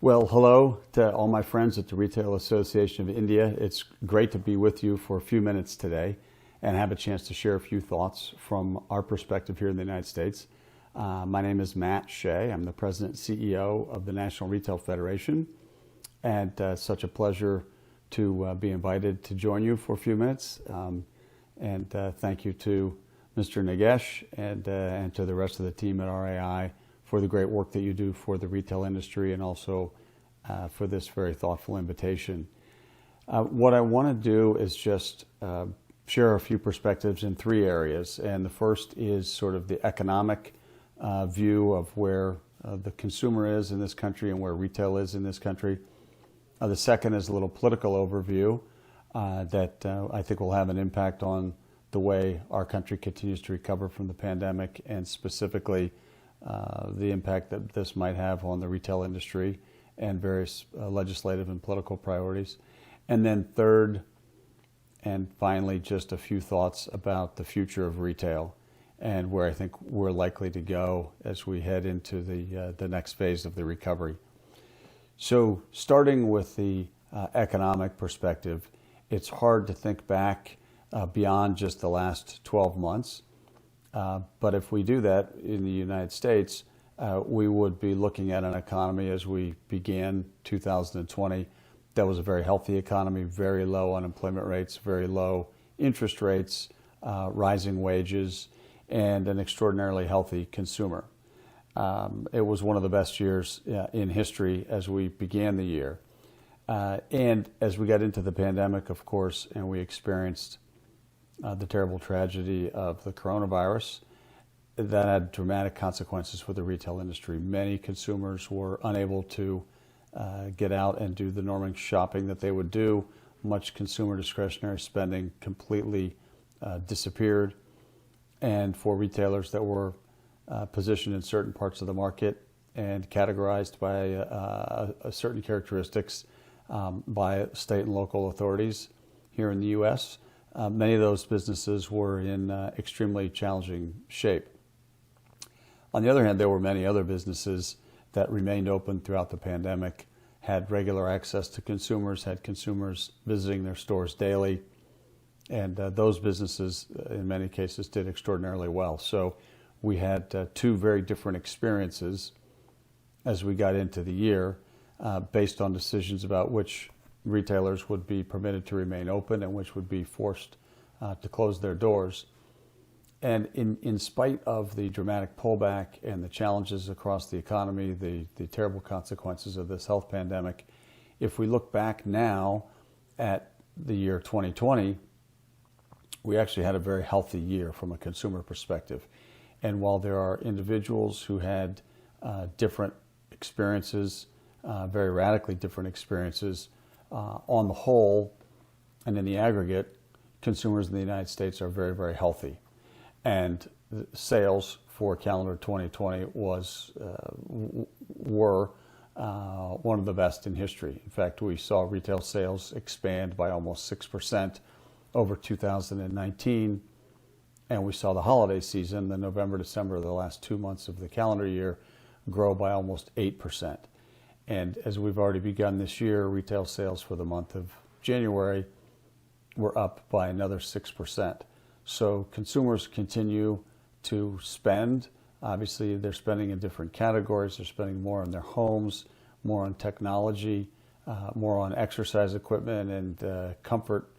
Well, hello to all my friends at the Retail Association of India. It's great to be with you for a few minutes today and have a chance to share a few thoughts from our perspective here in the United States. My name is Matt Shay. I'm the President and CEO of the National Retail Federation, and such a pleasure to be invited to join you for a few minutes. Thank you to Mr. Nagesh and to the rest of the team at RAI for the great work that you do for the retail industry, and also for this very thoughtful invitation. What I want to do is just share a few perspectives in three areas. And the first is sort of the economic view of where the consumer is in this country and where retail is in this country. The second is a little political overview that I think will have an impact on the way our country continues to recover from the pandemic, and specifically the impact that this might have on the retail industry and various legislative and political priorities. And then third, and finally, just a few thoughts about the future of retail and where I think we're likely to go as we head into the next phase of the recovery. So starting with the economic perspective, it's hard to think back beyond just the last 12 months. But if we do that in the United States, we would be looking at an economy as we began 2020 that was a very healthy economy, very low unemployment rates, very low interest rates, rising wages, and an extraordinarily healthy consumer. It was one of the best years in history as we began the year. And as we got into the pandemic, of course, and we experienced the terrible tragedy of the coronavirus, that had dramatic consequences for the retail industry. Many consumers were unable to get out and do the normal shopping that they would do. Much consumer discretionary spending completely disappeared. And for retailers that were positioned in certain parts of the market and categorized by certain characteristics by state and local authorities here in the U.S., many of those businesses were in extremely challenging shape. On the other hand, there were many other businesses that remained open throughout the pandemic, had regular access to consumers, had consumers visiting their stores daily, and those businesses, in many cases, did extraordinarily well. So we had two very different experiences as we got into the year, based on decisions about which retailers would be permitted to remain open and which would be forced to close their doors. And in spite of the dramatic pullback and the challenges across the economy, the terrible consequences of this health pandemic, if we look back now at the year 2020, we actually had a very healthy year from a consumer perspective. And while there are individuals who had different experiences, very radically different experiences, on the whole and in the aggregate, consumers in the United States are very, very healthy. And sales for calendar 2020 were one of the best in history. In fact, we saw retail sales expand by almost 6% over 2019. And we saw the holiday season, the November, December, the last 2 months of the calendar year, grow by almost 8%. And as we've already begun this year, retail sales for the month of January were up by another 6%. So consumers continue to spend. Obviously, they're spending in different categories. They're spending more on their homes, more on technology, more on exercise equipment and comfort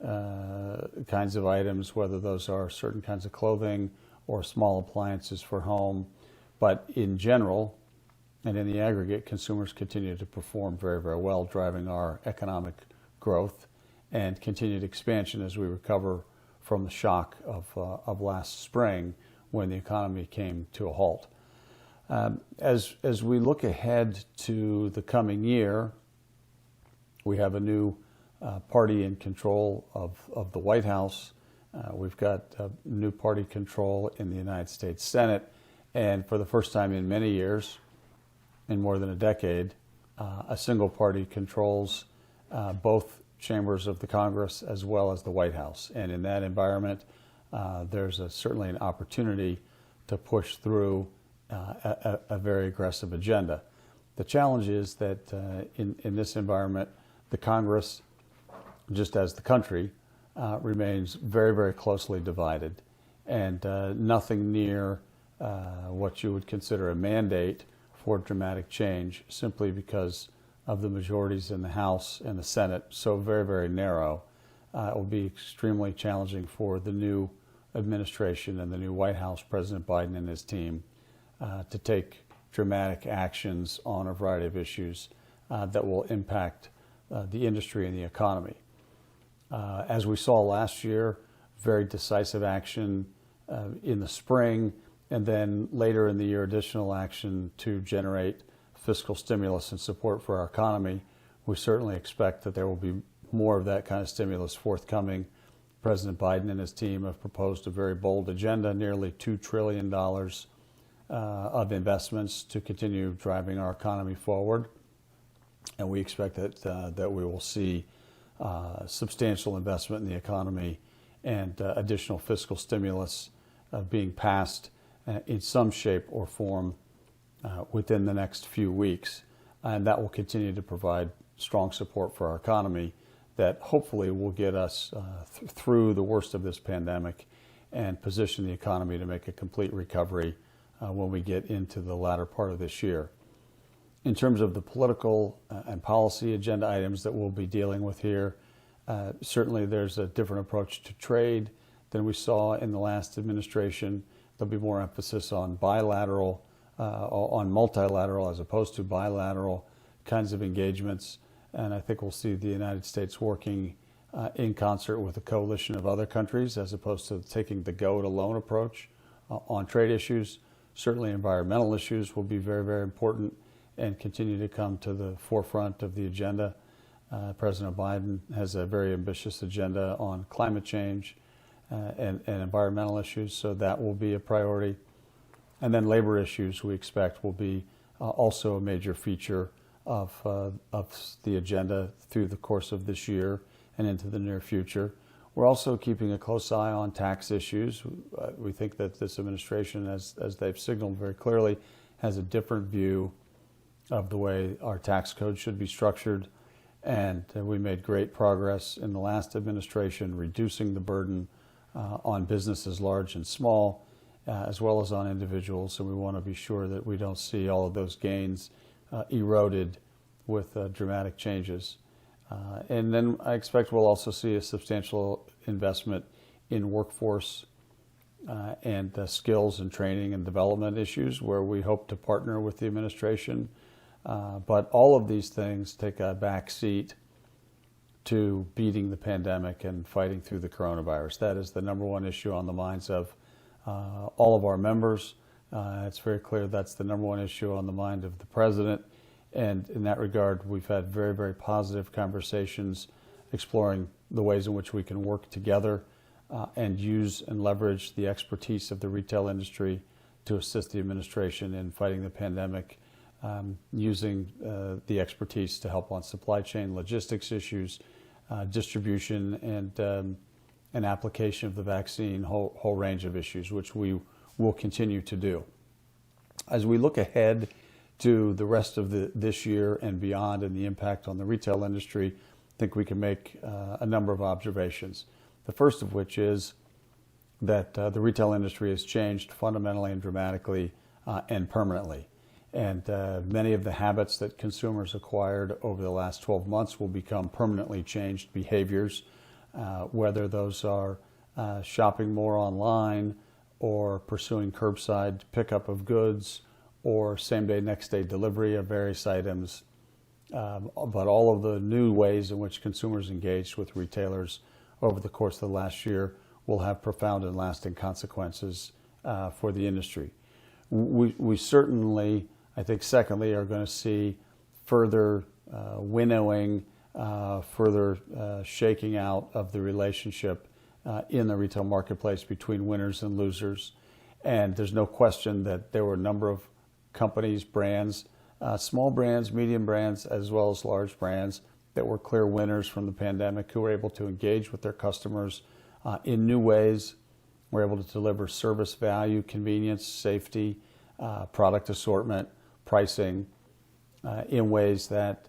kinds of items, whether those are certain kinds of clothing or small appliances for home. But in general, and in the aggregate, consumers continue to perform very, very well, driving our economic growth and continued expansion as we recover from the shock of last spring when the economy came to a halt. As we look ahead to the coming year, we have a new party in control of the White House. We've got new party control in the United States Senate. And for the first time in many years, in more than a decade, a single party controls both chambers of the Congress as well as the White House. And in that environment, there's certainly an opportunity to push through a very aggressive agenda. The challenge is that in this environment, the Congress, just as the country, remains very, very closely divided, and nothing near what you would consider a mandate for dramatic change, simply because of the majorities in the House and the Senate so very, very narrow. It will be extremely challenging for the new administration and the new White House, President Biden and his team, to take dramatic actions on a variety of issues that will impact the industry and the economy. As we saw last year, very decisive action in the spring, and then later in the year, additional action to generate fiscal stimulus and support for our economy. We certainly expect that there will be more of that kind of stimulus forthcoming. President Biden and his team have proposed a very bold agenda, nearly $2 trillion of investments to continue driving our economy forward. And we expect that we will see substantial investment in the economy and additional fiscal stimulus being passed in some shape or form within the next few weeks. And that will continue to provide strong support for our economy that hopefully will get us through the worst of this pandemic and position the economy to make a complete recovery when we get into the latter part of this year. In terms of the political and policy agenda items that we'll be dealing with here, certainly there's a different approach to trade than we saw in the last administration. There'll be more emphasis on bilateral, on multilateral as opposed to bilateral kinds of engagements. And I think we'll see the United States working in concert with a coalition of other countries as opposed to taking the go-it-alone approach on trade issues. Certainly environmental issues will be very, very important and continue to come to the forefront of the agenda. President Biden has a very ambitious agenda on climate change and environmental issues, so that will be a priority. And then labor issues, we expect, will be also a major feature of the agenda through the course of this year and into the near future. We're also keeping a close eye on tax issues. We think that this administration, as they've signaled very clearly, has a different view of the way our tax code should be structured. And we made great progress in the last administration, reducing the burden on businesses large and small, as well as on individuals. So we want to be sure that we don't see all of those gains eroded with dramatic changes. And then I expect we'll also see a substantial investment in workforce and skills and training and development issues, where we hope to partner with the administration. But all of these things take a back seat to beating the pandemic and fighting through the coronavirus. That is the number one issue on the minds of all of our members. It's very clear that's the number one issue on the mind of the president. And in that regard, we've had very, very positive conversations exploring the ways in which we can work together and use and leverage the expertise of the retail industry to assist the administration in fighting the pandemic, using the expertise to help on supply chain logistics issues, distribution, and application of the vaccine, whole range of issues, which we will continue to do. As we look ahead to the rest of this year and beyond and the impact on the retail industry, I think we can make a number of observations. The first of which is that the retail industry has changed fundamentally and dramatically and permanently. And many of the habits that consumers acquired over the last 12 months will become permanently changed behaviors, whether those are shopping more online or pursuing curbside pickup of goods or same-day, next-day delivery of various items. But all of the new ways in which consumers engaged with retailers over the course of the last year will have profound and lasting consequences for the industry. We certainly, I think, secondly, are going to see further winnowing, further shaking out of the relationship in the retail marketplace between winners and losers. And there's no question that there were a number of companies, brands, small brands, medium brands, as well as large brands that were clear winners from the pandemic, who were able to engage with their customers in new ways, were able to deliver service, value, convenience, safety, product assortment, pricing in ways that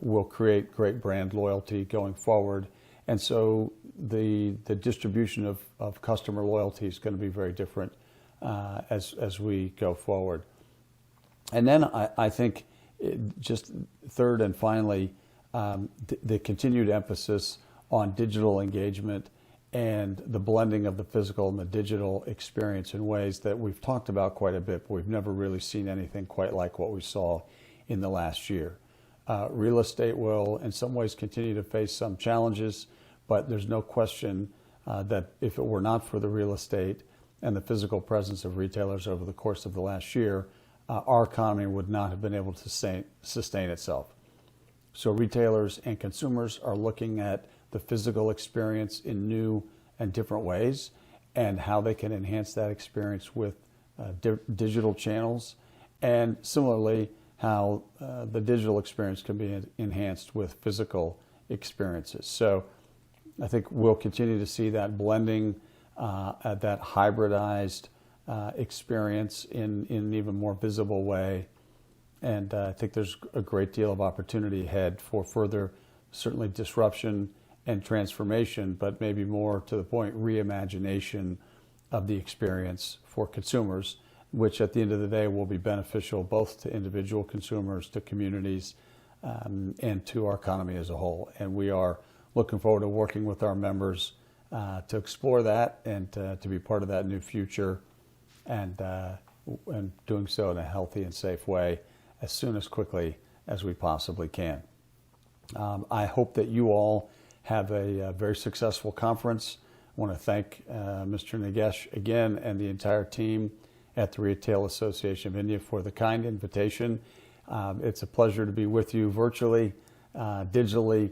will create great brand loyalty going forward. And so the distribution of customer loyalty is going to be very different as we go forward. And then I think just third and finally, the continued emphasis on digital engagement and the blending of the physical and the digital experience in ways that we've talked about quite a bit, but we've never really seen anything quite like what we saw in the last year. Real estate will in some ways continue to face some challenges, but there's no question that if it were not for the real estate and the physical presence of retailers over the course of the last year, our economy would not have been able to sustain itself. So retailers and consumers are looking at the physical experience in new and different ways and how they can enhance that experience with digital channels, and similarly how the digital experience can be enhanced with physical experiences. So I think we'll continue to see that blending, that hybridized experience in an even more visible way. And I think there's a great deal of opportunity ahead for further, certainly disruption and transformation, but maybe more to the point, reimagination of the experience for consumers, which at the end of the day will be beneficial both to individual consumers, to communities, and to our economy as a whole. And we are looking forward to working with our members to explore that and to be part of that new future, and doing so in a healthy and safe way as soon as quickly as we possibly can. I hope that you all have a very successful conference. I want to thank Mr. Nagesh again and the entire team at the Retail Association of India for the kind invitation. It's a pleasure to be with you virtually, digitally,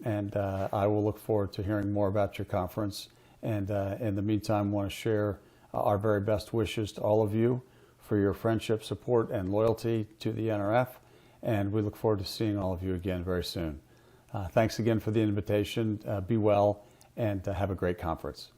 and I will look forward to hearing more about your conference. And in the meantime, I want to share our very best wishes to all of you for your friendship, support, and loyalty to the NRF. And we look forward to seeing all of you again very soon. Thanks again for the invitation. Be well and have a great conference.